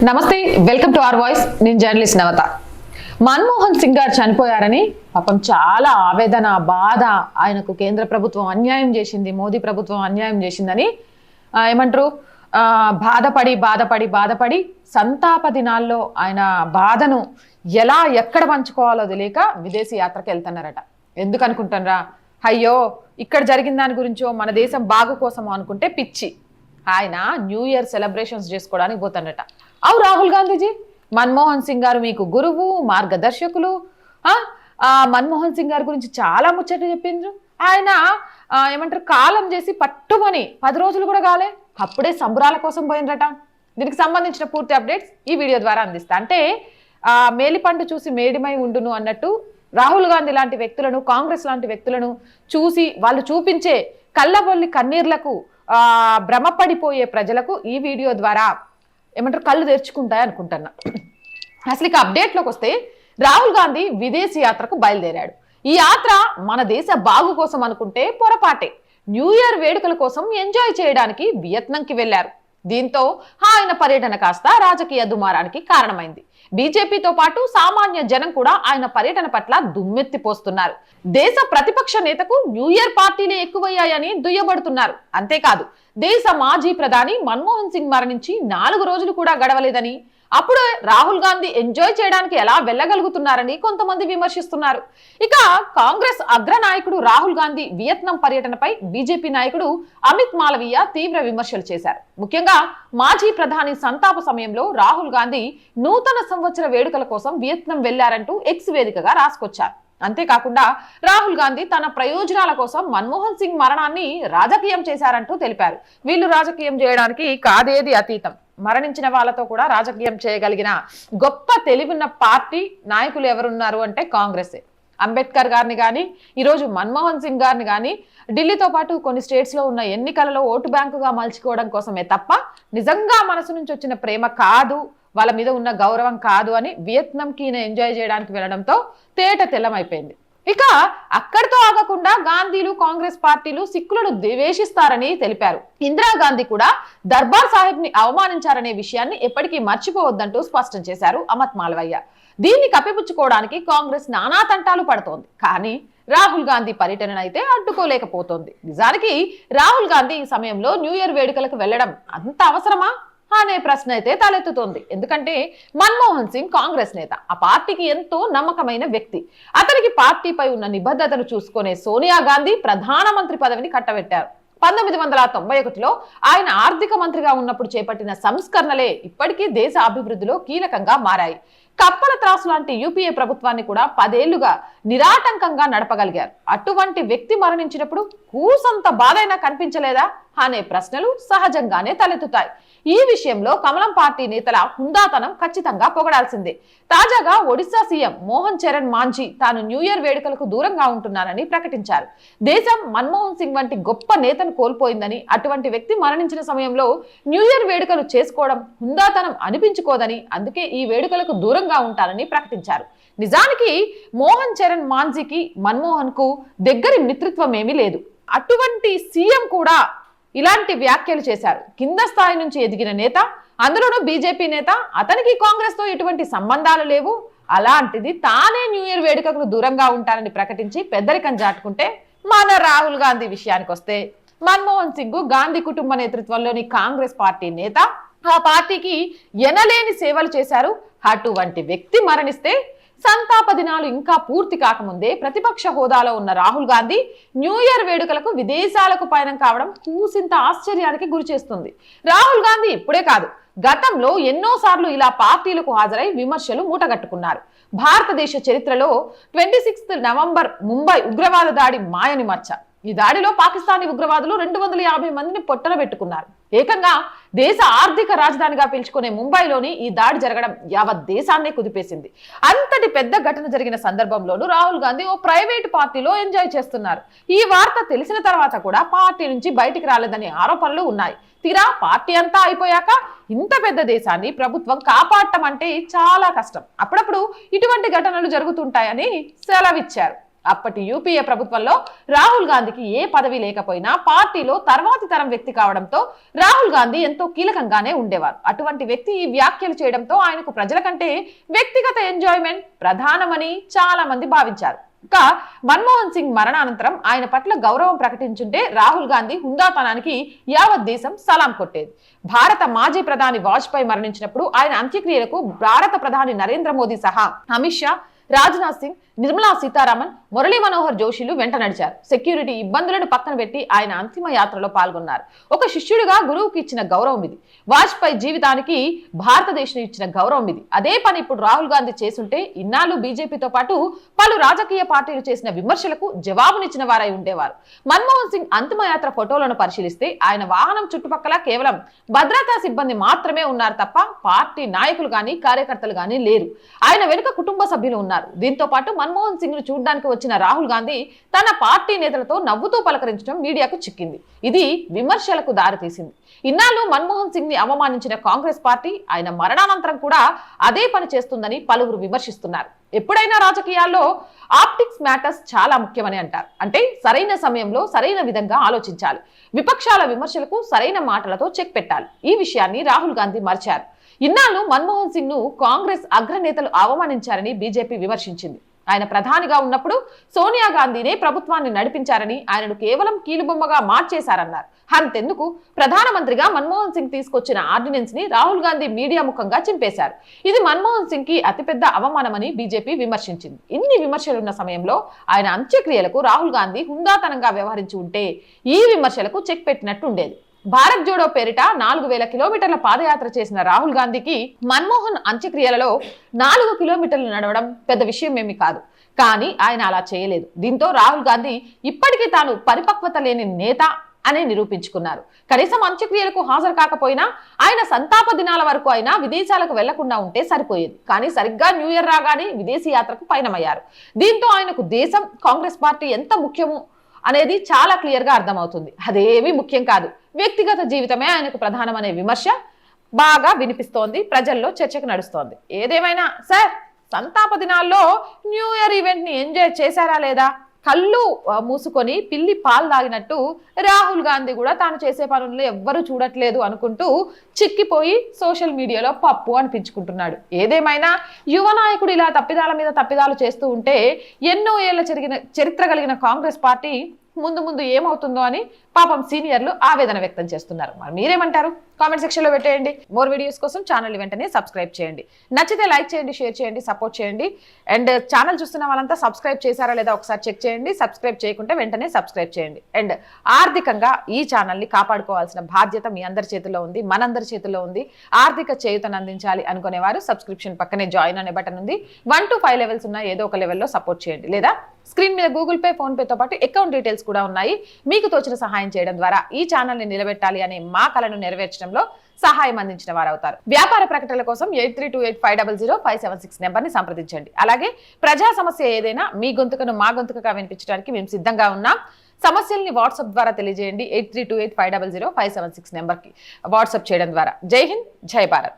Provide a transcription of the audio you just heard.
నమస్తే, welcome to our voice. నేను journalist నవత. మన్మోహన్ సింగ్ గారు చనిపోయారని పాపం చాలా ఆవేదన, బాధ. ఆయనకు కేంద్ర ప్రభుత్వం అన్యాయం చేసింది, మోదీ ప్రభుత్వం అన్యాయం చేసిందని ఏమంటారు బాధపడి బాధపడి బాధపడి సంతాప దినాల్లో ఆయన బాధను ఎలా ఎక్కడ పంచుకోవాలో తెలియక విదేశీ యాత్రకు వెళ్తున్నారట. ఎందుకు అనుకుంటారా? అయ్యో ఇక్కడ జరిగిన దాని గురించో మన దేశం బాగు కోసమో అనుకుంటే పిచ్చి. ఆయన న్యూ ఇయర్ సెలబ్రేషన్స్ చేసుకోవడానికి పోతాడట. అవు రాహుల్ గాంధీజీ, మన్మోహన్ సింగ్ గారు మీకు గురువు, మార్గదర్శకులు. మన్మోహన్ సింగ్ గారి గురించి చాలా ముచ్చట చెప్పిండ్రు. ఆయన ఏమంటారు కాలం చేసి పట్టుమని 10 రోజులు కూడా కాలే, అప్పుడే సంబురాల కోసం పోయినరట. దీనికి సంబంధించిన పూర్తి అప్డేట్స్ ఈ వీడియో ద్వారా అందిస్తా. అంటే మేలిపండు చూసి మేడిమై ఉండును అన్నట్టు రాహుల్ గాంధీ లాంటి వ్యక్తులను, కాంగ్రెస్ లాంటి వ్యక్తులను చూసి వాళ్ళు చూపించే కళ్ళబొల్లి కన్నీర్లకు భ్రమపడిపోయే ప్రజలకు ఈ వీడియో ద్వారా ఏమంటారు కళ్ళు తెరుచుకుంటాయి అనుకుంటున్నా. అసలు ఇక అప్డేట్లోకి వస్తే, రాహుల్ గాంధీ విదేశీ యాత్రకు బయలుదేరాడు. ఈ యాత్ర మన దేశ బాగు కోసం అనుకుంటే పొరపాటే. న్యూ ఇయర్ వేడుకల కోసం ఎంజాయ్ చేయడానికి వియత్నాంకి వెళ్లారు. దీంతో ఆయన పర్యటన కాస్త రాజకీయ దుమారానికి కారణమైంది. బీజేపీతో పాటు సామాన్య జనం కూడా ఆయన పర్యటన పట్ల దుమ్మెత్తిపోస్తున్నారు. దేశ ప్రతిపక్ష నేతకు న్యూ ఇయర్ పార్టీలే ఎక్కువయ్యాయని దుయ్యబడుతున్నారు. అంతేకాదు, దేశ మాజీ ప్రధాని మన్మోహన్ సింగ్ మరణించి 4 రోజులు కూడా గడవలేదని, అప్పుడు రాహుల్ గాంధీ ఎంజాయ్ చేయడానికి ఎలా వెళ్ళగలుగుతున్నారని కొంతమంది విమర్శిస్తున్నారు. ఇక కాంగ్రెస్ అగ్రనాయకుడు రాహుల్ గాంధీ వియత్నాం పర్యటనపై బీజేపీ నాయకుడు అమిత్ మాలవీయ తీవ్ర విమర్శలు చేశారు. ముఖ్యంగా మాజీ ప్రధాని సంతాప సమయంలో రాహుల్ గాంధీ నూతన సంవత్సర వేడుకల కోసం వియత్నాం వెళ్లారంటూ ఎక్స్ వేదికగా రాసుకొచ్చారు. అంతేకాకుండా రాహుల్ గాంధీ తన ప్రయోజనాల కోసం మన్మోహన్ సింగ్ మరణాన్ని రాజకీయం చేశారంటూ తెలిపారు. వీళ్ళు రాజకీయం చేయడానికి కాదేది అతీతం. మరణించిన వాళ్ళతో కూడా రాజకీయం చేయగలిగిన గొప్ప తెలివిన్న పార్టీ నాయకులు ఎవరున్నారు అంటే కాంగ్రెసే. అంబేద్కర్ గారిని కానీ, ఈరోజు మన్మోహన్ సింగ్ గారిని కానీ ఢిల్లీతో పాటు కొన్ని స్టేట్స్లో ఉన్న ఎన్నికలలో ఓటు బ్యాంకుగా మలుచుకోవడం కోసమే తప్ప నిజంగా మనసు నుంచి వచ్చిన ప్రేమ కాదు, వాళ్ళ మీద ఉన్న గౌరవం కాదు అని వియత్నాంకి ఈయన ఎంజాయ్ చేయడానికి వెళ్ళడంతో తేట తెల్లమైపోయింది. ఇక అక్కడితో ఆగకుండా గాంధీలు, కాంగ్రెస్ పార్టీలు సిక్కులను ద్వేషిస్తారని తెలిపారు. ఇందిరాగాంధీ కూడా దర్బార్ సాహిబ్ ని అవమానించారనే విషయాన్ని ఎప్పటికీ మర్చిపోవద్దంటూ స్పష్టం చేశారు అమిత్ మాలవయ్య. దీన్ని కప్పిపుచ్చుకోవడానికి కాంగ్రెస్ నానా తంటాలు పడుతోంది. కానీ రాహుల్ గాంధీ పర్యటన అయితే అడ్డుకోలేకపోతోంది. నిజానికి రాహుల్ గాంధీ ఈ సమయంలో న్యూ ఇయర్ వేడుకలకు వెళ్లడం అంత అవసరమా అనే ప్రశ్న అయితే తలెత్తుతోంది. ఎందుకంటే మన్మోహన్ సింగ్ కాంగ్రెస్ నేత, ఆ పార్టీకి ఎంతో నమ్మకమైన వ్యక్తి. అతనికి పార్టీపై ఉన్న నిబద్ధతను చూసుకునే సోనియా గాంధీ ప్రధానమంత్రి పదవిని కట్టబెట్టారు. 1991లో ఆయన ఆర్థిక మంత్రిగా ఉన్నప్పుడు చేపట్టిన సంస్కరణలే ఇప్పటికీ దేశ అభివృద్ధిలో కీలకంగా మారాయి. కప్పల త్రాసు లాంటి యూపీఏ ప్రభుత్వాన్ని కూడా 10 ఏళ్లుగా నిరాటంకంగా నడపగలిగారు. అటువంటి వ్యక్తి మరణించినప్పుడు కూసంత బాధైనా కనిపించలేదా అనే ప్రశ్నలు సహజంగానే తలెత్తుతాయి. ఈ విషయంలో కమలం పార్టీ నేతల హుందాతనం ఖచ్చితంగా పొగడాల్సిందే. తాజాగా ఒడిశా సీఎం మోహన్ చరణ్ మాంఝీ తాను న్యూ ఇయర్ వేడుకలకు దూరంగా ఉంటున్నానని ప్రకటించారు. దేశం మన్మోహన్ సింగ్ వంటి గొప్ప నేతను కోల్పోయిందని, అటువంటి వ్యక్తి మరణించిన సమయంలో న్యూ ఇయర్ వేడుకలు చేసుకోవడం హుందాతనం అనిపించుకోదని, అందుకే ఈ వేడుకలకు దూరంగా ఉంటానని ప్రకటించారు. నిజానికి మోహన్ చరణ్ మాంఝీకి మన్మోహన్ కు దగ్గరి మిత్రత్వం ఏమీ లేదు. అటువంటి సీఎం కూడా ఇలాంటి వ్యాఖ్యలు చేశారు. కింద స్థాయి నుంచి ఎదిగిన నేత, అందులోనూ బీజేపీ నేత, అతనికి కాంగ్రెస్ తో ఎటువంటి సంబంధాలు లేవు. అలాంటిది తానే న్యూ ఇయర్ వేడుకలకు దూరంగా ఉంటానని ప్రకటించి పెద్దరికం చాటుకుంటే, మన రాహుల్ గాంధీ విషయానికి వస్తే, మన్మోహన్ సింగ్ గాంధీ కుటుంబ నేతృత్వంలోని కాంగ్రెస్ పార్టీ నేత, ఆ పార్టీకి ఎనలేని సేవలు చేశారు. అటువంటి వ్యక్తి మరణిస్తే సంతాప దినాలు ఇంకా పూర్తి కాకముందే ప్రతిపక్ష హోదాలో ఉన్న రాహుల్ గాంధీ న్యూ ఇయర్ వేడుకలకు విదేశాలకు పయనం కావడం కూసింత ఆశ్చర్యానికి గురి చేస్తుంది. రాహుల్ గాంధీ ఇప్పుడే కాదు, గతంలో ఎన్నోసార్లు ఇలా పార్టీలకు హాజరై విమర్శలు మూటగట్టుకున్నారు. భారతదేశ చరిత్రలో 26 నవంబర్ ముంబై ఉగ్రవాద దాడి మాయని మచ్చ. ఈ దాడిలో పాకిస్తానీ ఉగ్రవాదులు 250 మందిని పొట్టన పెట్టుకున్నారు. ఏకంగా దేశ ఆర్థిక రాజధానిగా పిలుచుకునే ముంబైలోని ఈ దాడి జరగడం యావత్ దేశాన్నే కుదిపేసింది. అంతటి పెద్ద ఘటన జరిగిన సందర్భంలోనూ రాహుల్ గాంధీ ఓ ప్రైవేట్ పార్టీలో ఎంజాయ్ చేస్తున్నారు. ఈ వార్త తెలిసిన తర్వాత కూడా పార్టీ నుంచి బయటికి రాలేదనే ఆరోపణలు ఉన్నాయి. తీరా పార్టీ అంతా అయిపోయాక ఇంత పెద్ద దేశాన్ని ప్రభుత్వం కాపాడటం అంటే చాలా కష్టం. అప్పుడప్పుడు ఇటువంటి ఘటనలు జరుగుతుంటాయని సెలవిచ్చారు. అప్పటి యూపీఏ ప్రభుత్వంలో రాహుల్ గాంధీకి ఏ పదవి లేకపోయినా పార్టీలో తర్వాతి తరం వ్యక్తి కావడంతో రాహుల్ గాంధీ ఎంతో కీలకంగానే ఉండేవారు. అటువంటి వ్యక్తి ఈ వ్యాఖ్యలు చేయడంతో ఆయనకు ప్రజల కంటే వ్యక్తిగత ఎంజాయ్మెంట్ ప్రధానమని చాలా మంది భావించారు. ఇక మన్మోహన్ సింగ్ మరణానంతరం ఆయన పట్ల గౌరవం ప్రకటించుంటే రాహుల్ గాంధీ హుందాతనానికి యావత్ దేశం సలాం కొట్టేది. భారత మాజీ ప్రధాని వాజ్పేయి మరణించినప్పుడు ఆయన అంత్యక్రియలకు భారత ప్రధాని నరేంద్ర మోదీ సహా అమిత్ షా, రాజ్నాథ్ సింగ్, నిర్మలా సీతారామన్, మురళీ మనోహర్ జోషిలు వెంట నడిచారు. సెక్యూరిటీ ఇబ్బందులను పక్కన పెట్టి ఆయన అంతిమ యాత్రలో పాల్గొన్నారు. ఒక శిష్యుడిగా గురువుకి ఇచ్చిన గౌరవం ఇది. వాజ్పేయి జీవితానికి భారతదేశం ఇచ్చిన గౌరవం ఇది. అదే పని ఇప్పుడు రాహుల్ గాంధీ చేసుంటే ఇన్నాళ్ళు బీజేపీతో పాటు పలు రాజకీయ పార్టీలు చేసిన విమర్శలకు జవాబునిచ్చిన వారై ఉండేవారు. మన్మోహన్ సింగ్ అంతిమ యాత్ర ఫోటోలను పరిశీలిస్తే ఆయన వాహనం చుట్టుపక్కల కేవలం భద్రతా సిబ్బంది మాత్రమే ఉన్నారు తప్ప పార్టీ నాయకులు గాని కార్యకర్తలు గాని లేరు. ఆయన వెనుక కుటుంబ సభ్యులు ఉన్నారు. దీంతో పాటు మన్మోహన్ సింగ్ ను చూడడానికి వచ్చిన రాహుల్ గాంధీ తన పార్టీ నేతలతో నవ్వుతూ పలకరించడం మీడియాకు చిక్కింది. ఇది విమర్శలకు దారితీసింది. ఇన్నాళ్ళు మన్మోహన్ సింగ్ ని అవమానించిన కాంగ్రెస్ పార్టీ ఆయన మరణానంతరం కూడా అదే పని చేస్తుందని పలువురు విమర్శిస్తున్నారు. ఎప్పుడైనా రాజకీయాల్లో ఆప్టిక్స్ మ్యాటర్స్ చాలా ముఖ్యమని అంటారు. అంటే సరైన సమయంలో సరైన విధంగా ఆలోచించాలి. విపక్షాల విమర్శలకు సరైన మాటలతో చెక్ పెట్టాలి. ఈ విషయాన్ని రాహుల్ గాంధీ మర్చారు. ఇన్నాళ్ళు మన్మోహన్ సింగ్ ను కాంగ్రెస్ అగ్రనేతలు అవమానించారని బీజేపీ విమర్శించింది. ఆయన ప్రధానిగా ఉన్నప్పుడు సోనియా గాంధీనే ప్రభుత్వాన్ని నడిపించారని, ఆయనను కేవలం కీలుబొమ్మగా మార్చేశారన్నారు. అంతెందుకు, ప్రధానమంత్రిగా మన్మోహన్ సింగ్ తీసుకొచ్చిన ఆర్డినెన్స్ ని రాహుల్ గాంధీ మీడియా ముఖంగా చింపేశారు. ఇది మన్మోహన్ సింగ్ కి అతిపెద్ద అవమానమని బీజేపీ విమర్శించింది. ఇన్ని విమర్శలున్న సమయంలో ఆయన అంత్యక్రియలకు రాహుల్ గాంధీ హుందాతనంగా వ్యవహరించి ఉంటే ఈ విమర్శలకు చెక్ పెట్టినట్టు ఉండేది. భారత్ జోడో పేరిట 4000 కిలోమీటర్ల పాదయాత్ర చేసిన రాహుల్ గాంధీకి మన్మోహన్ అంత్యక్రియలలో 4 కిలోమీటర్లు నడవడం పెద్ద విషయం ఏమీ కాదు. కానీ ఆయన అలా చేయలేదు. దీంతో రాహుల్ గాంధీ ఇప్పటికీ తాను పరిపక్వత లేని నేత అని నిరూపించుకున్నారు. కనీసం అంత్యక్రియలకు హాజరు కాకపోయినా ఆయన సంతాప దినాల వరకు అయినా విదేశాలకు వెళ్లకుండా ఉంటే సరిపోయేది. కానీ సరిగ్గా న్యూ ఇయర్ రాగానే విదేశీ యాత్రకు పయనమయ్యారు. దీంతో ఆయనకు దేశం, కాంగ్రెస్ పార్టీ ఎంత ముఖ్యమో అనేది చాలా క్లియర్ గా అర్థమవుతుంది. అదేమీ ముఖ్యం కాదు, వ్యక్తిగత జీవితమే ఆయనకు ప్రధానమనే విమర్శ బాగా వినిపిస్తోంది, ప్రజల్లో చర్చకు నడుస్తోంది. ఏదేమైనా సార్, సంతాప దినాల్లో న్యూ ఇయర్ ఈవెంట్ ని ఎంజాయ్ చేశారా లేదా? కళ్ళు మూసుకొని పిల్లి పాలు తాగినట్టు రాహుల్ గాంధీ కూడా తాను చేసే పనుల్లో ఎవ్వరూ చూడట్లేదు అనుకుంటూ చిక్కిపోయి సోషల్ మీడియాలో పప్పు అనిపించుకుంటున్నాడు. ఏదేమైనా యువ నాయకుడు ఇలా తప్పిదాల మీద తప్పిదాలు చేస్తూ ఉంటే ఎన్నో ఏళ్ల చరిత్ర కలిగిన కాంగ్రెస్ పార్టీ ముందు ముందు ఏమవుతుందో అని పాపం సీనియర్లు ఆవేదన వ్యక్తం చేస్తున్నారు. మరి మీరేమంటారు? కామెంట్ సెక్షన్ లో పెట్టేయండి. మోర్ వీడియోస్ కోసం ఛానల్ వెంటనే సబ్స్క్రైబ్ చేయండి. నచ్చితే లైక్ చేయండి, షేర్ చేయండి, సపోర్ట్ చేయండి. అండ్ ఛానల్ చూస్తున్న వాళ్ళంతా సబ్స్క్రైబ్ చేశారా లేదా ఒకసారి చెక్ చేయండి. సబ్స్క్రైబ్ చేయకుంటే వెంటనే సబ్స్క్రైబ్ చేయండి. అండ్ ఆర్థికంగా ఈ ఛానల్ని కాపాడుకోవాల్సిన బాధ్యత మీ అందరి చేతుల్లో ఉంది, మనందరి చేతుల్లో ఉంది. ఆర్థిక చేయూతను అందించాలి అనుకునేవారు సబ్స్క్రిప్షన్ పక్కనే జాయిన్ అనే బటన్ ఉంది. 1 to 5 లెవెల్స్ ఉన్న ఏదో ఒక లెవెల్లో సపోర్ట్ చేయండి. లేదా స్క్రీన్ మీద గూగుల్ పే, ఫోన్ పేతో పాటు అకౌంట్ డీటెయిల్స్ కూడా ఉన్నాయి. మీకు తోచిన సహాయం చేయడం ద్వారా ఈ ఛానల్ని నిలబెట్టాలి అనే మా కలను నెరవేర్చడంలో సహాయం అందించిన వారు అవుతారు. వ్యాపార ప్రకటనల కోసం 8328500576 నెంబర్ని సంప్రదించండి. అలాగే ప్రజా సమస్య ఏదైనా మీ గొంతుకను మా గొంతుకగా వినిపించడానికి మేము సిద్ధంగా ఉన్నాం. సమస్యల్ని వాట్సాప్ ద్వారా తెలియజేయండి. 8328500576 నెంబర్కి వాట్సాప్ చేయడం ద్వారా. జై హింద్, జై భారత్.